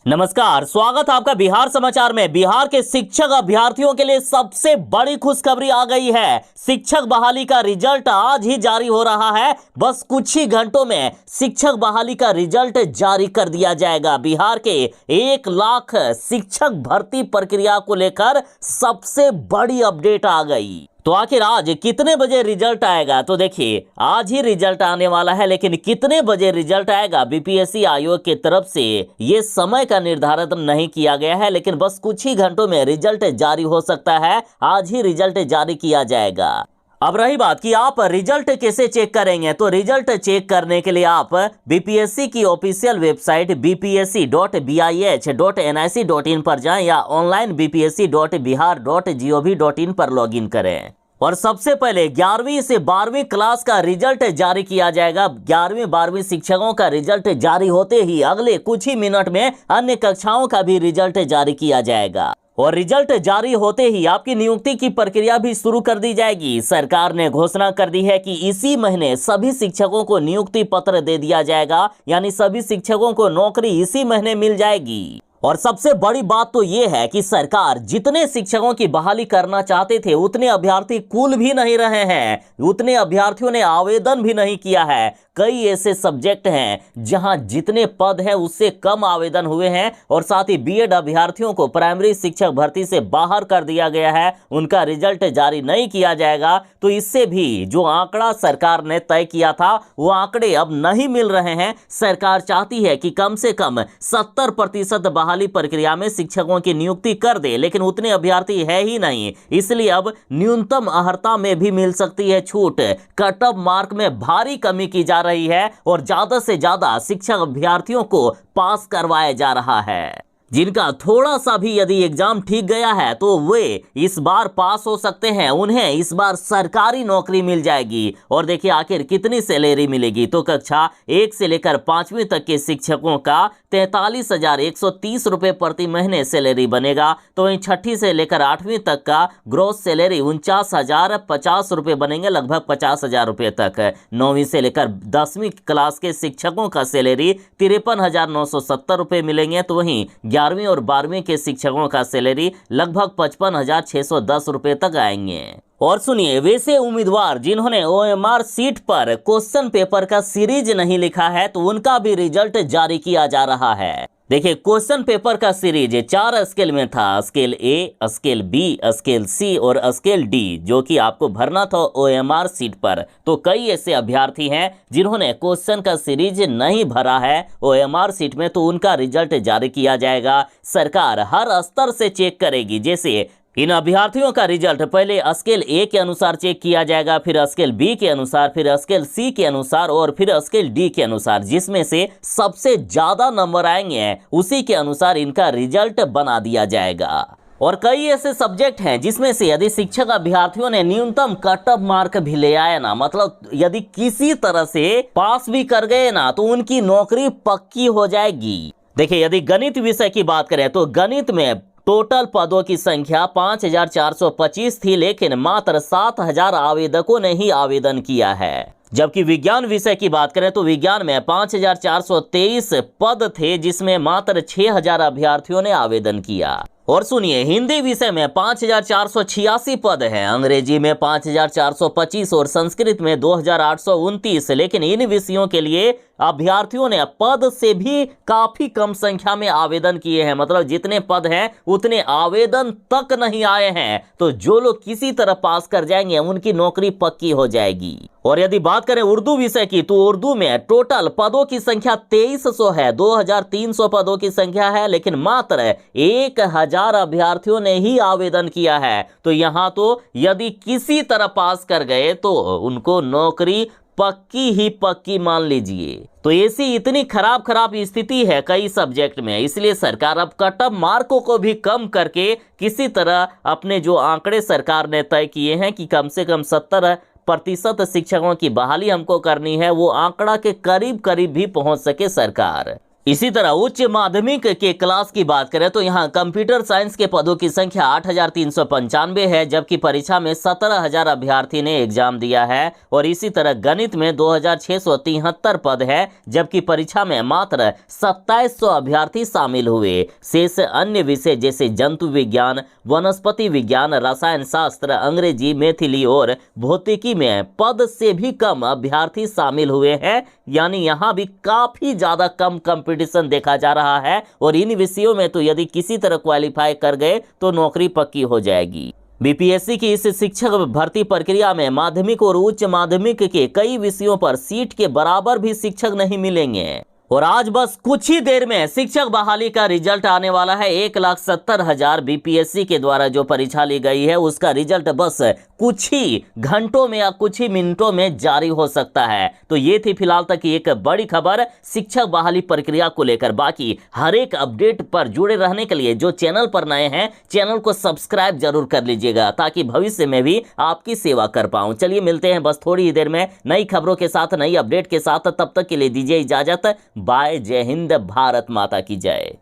नमस्कार, स्वागत है आपका बिहार समाचार में। बिहार के शिक्षक अभ्यर्थियों के लिए सबसे बड़ी खुशखबरी आ गई है। शिक्षक बहाली का रिजल्ट आज ही जारी हो रहा है। बस कुछ ही घंटों में शिक्षक बहाली का रिजल्ट जारी कर दिया जाएगा। बिहार के 1 लाख शिक्षक भर्ती प्रक्रिया को लेकर सबसे बड़ी अपडेट आ गई। तो आखिर आज कितने बजे रिजल्ट आएगा? तो देखिए, आज ही रिजल्ट आने वाला है, लेकिन कितने बजे रिजल्ट आएगा बीपीएससी आयोग की तरफ से ये समय का निर्धारण नहीं किया गया है, लेकिन बस कुछ ही घंटों में रिजल्ट जारी हो सकता है। आज ही रिजल्ट जारी किया जाएगा। अब रही बात कि आप रिजल्ट कैसे चेक करेंगे, तो रिजल्ट चेक करने के लिए आप बीपीएससी की ऑफिशियल वेबसाइट bpsc.bih.nic.in पर जाएं या ऑनलाइन bpsc.bihar.gov.in पर लॉगिन करें। और सबसे पहले 11वीं से 12वीं क्लास का रिजल्ट जारी किया जाएगा। 11वीं 12वीं शिक्षकों का रिजल्ट जारी होते ही अगले कुछ ही मिनट में अन्य कक्षाओं का भी रिजल्ट जारी किया जाएगा। और रिजल्ट जारी होते ही आपकी नियुक्ति की प्रक्रिया भी शुरू कर दी जाएगी। सरकार ने घोषणा कर दी है कि इसी महीने सभी शिक्षकों को नियुक्ति पत्र दे दिया जाएगा, यानी सभी शिक्षकों को नौकरी इसी महीने मिल जाएगी। और सबसे बड़ी बात तो ये है कि सरकार जितने शिक्षकों की बहाली करना चाहते थे उतने अभ्यर्थी कुल भी नहीं रहे हैं, उतने अभ्यर्थियों ने आवेदन भी नहीं किया है। कई ऐसे सब्जेक्ट हैं जहां जितने पद हैं उससे कम आवेदन हुए हैं। और साथ ही बीएड अभ्यर्थियों को प्राइमरी शिक्षक भर्ती से बाहर कर दिया गया है, उनका रिजल्ट जारी नहीं किया जाएगा। तो इससे भी जो आंकड़ा सरकार ने तय किया था वो आंकड़े अब नहीं मिल रहे हैं। सरकार चाहती है कि कम से कम 70% बहाली प्रक्रिया में शिक्षकों की नियुक्ति कर दे, लेकिन उतने अभ्यर्थी है ही नहीं। इसलिए अब न्यूनतम अर्हता में भी मिल सकती है छूट। कट ऑफ मार्क में भारी कमी की जा रही है और ज्यादा से ज्यादा शिक्षक अभ्यर्थियों को पास करवाया जा रहा है। जिनका थोड़ा सा भी यदि एग्जाम ठीक गया है तो वे इस बार पास हो सकते हैं, उन्हें इस बार सरकारी नौकरी मिल जाएगी। और देखिए आखिर कितनी सैलरी मिलेगी, तो कक्षा 1 से लेकर 5वीं तक के शिक्षकों का 43,130 रुपए प्रति महीने सैलरी बनेगा। तो वहीं 6ठी से लेकर 8वीं तक का ग्रॉस सैलरी 49,050 रुपए बनेंगे, लगभग 50,000 रुपए तक। 9वीं से लेकर 10वीं क्लास के शिक्षकों का सैलरी 53,970 रुपए मिलेंगे। तो वहीं 11वीं और 12वीं के शिक्षकों का सैलरी लगभग 55,610 रुपए तक आएंगे। और सुनिए, वैसे उम्मीदवार जिन्होंने ओएमआर सीट पर क्वेश्चन पेपर का सीरीज नहीं लिखा है तो उनका भी रिजल्ट जारी किया जा रहा है। देखिए, क्वेश्चन पेपर का सीरीज 4 स्केल में था, स्केल ए, स्केल बी, स्केल सी और स्केल डी, जो कि आपको भरना था ओएमआर सीट पर। तो कई ऐसे अभ्यर्थी हैं जिन्होंने क्वेश्चन का सीरीज नहीं भरा है ओएमआर सीट में, तो उनका रिजल्ट जारी किया जाएगा। सरकार हर स्तर से चेक करेगी। जैसे इन अभ्यर्थियों का रिजल्ट पहले स्केल ए के अनुसार चेक किया जाएगा, फिर स्केल बी के अनुसार, फिर स्केल सी के अनुसार और फिर स्केल डी के अनुसार। जिसमें से सबसे ज्यादा नंबर आएंगे उसी के अनुसार इनका रिजल्ट बना दिया जाएगा। और कई ऐसे सब्जेक्ट हैं जिसमें से यदि शिक्षक अभ्यर्थियों ने न्यूनतम कट ऑफ मार्क भी ले आए ना, मतलब यदि किसी तरह से पास भी कर गए ना, तो उनकी नौकरी पक्की हो जाएगी। देखिए, यदि गणित विषय की बात करें तो गणित में टोटल पदों की संख्या 5,425 थी, लेकिन मात्र 7,000 आवेदकों ने ही आवेदन किया है। जबकि विज्ञान विषय की बात करें तो विज्ञान में 5,423 पद थे, जिसमें मात्र 6,000 अभ्यर्थियों ने आवेदन किया। और सुनिए, हिंदी विषय में 5,486 पद हैं, अंग्रेजी में 5,425 और संस्कृत में 2,829। लेकिन इन विषयों के लिए अभ्यर्थियों ने पद से भी काफी कम संख्या में आवेदन किए हैं, मतलब जितने पद हैं उतने आवेदन तक नहीं आए हैं। तो जो लोग किसी तरह पास कर जाएंगे उनकी नौकरी पक्की हो जाएगी। और यदि बात करें उर्दू विषय की तो उर्दू में टोटल पदों की संख्या 2300 है, 2,300 पदों की संख्या है, लेकिन मात्र 1,000 अभ्यर्थियों ने ही आवेदन किया है। तो यहाँ तो यदि किसी तरह पास कर गए तो उनको नौकरी पक्की ही पक्की मान लीजिए। तो ऐसी इतनी खराब स्थिति है कई सब्जेक्ट में, इसलिए सरकार अब कट ऑफ मार्कों को भी कम करके किसी तरह अपने जो आंकड़े सरकार ने तय किए हैं कि कम से कम 70% शिक्षकों की बहाली हमको करनी है, वो आंकड़ा के करीब करीब भी पहुंच सके सरकार। इसी तरह उच्च माध्यमिक के क्लास की बात करें तो यहाँ कंप्यूटर साइंस के पदों की संख्या 8,395 है, जबकि परीक्षा में 17,000 अभ्यर्थी ने एग्जाम दिया है। और इसी तरह गणित में 2,673 पद है, जबकि परीक्षा में मात्र 2,700 अभ्यर्थी शामिल हुए। शेष अन्य विषय जैसे जंतु विज्ञान, वनस्पति विज्ञान, रसायन शास्त्र, अंग्रेजी, मैथिली और भौतिकी में पद से भी कम अभ्यर्थी शामिल हुए हैं। यानी यहाँ भी काफी ज्यादा कम कंपटीशन देखा जा रहा है। और इन विषयों में तो यदि किसी तरह क्वालिफाई कर गए तो नौकरी पक्की हो जाएगी। बीपीएससी की इस शिक्षक भर्ती प्रक्रिया में माध्यमिक और उच्च माध्यमिक के कई विषयों पर सीट के बराबर भी शिक्षक नहीं मिलेंगे। और आज बस कुछ ही देर में शिक्षक बहाली का रिजल्ट आने वाला है। 1,70,000 बीपीएससी के द्वारा जो परीक्षा ली गई है उसका रिजल्ट बस कुछ ही घंटों में या कुछ ही मिनटों में जारी हो सकता है। तो ये थी फिलहाल तक की एक बड़ी खबर शिक्षक बहाली प्रक्रिया को लेकर। बाकी हर एक अपडेट पर जुड़े रहने के लिए जो चैनल पर नए हैं, चैनल को सब्सक्राइब जरूर कर लीजिएगा ताकि भविष्य में भी आपकी सेवा कर पाऊं। चलिए मिलते हैं बस थोड़ी ही देर में नई खबरों के साथ, नई अपडेट के साथ। तब तक के लिए दीजिए इजाजत। बाय। जय हिंद। भारत माता की जय।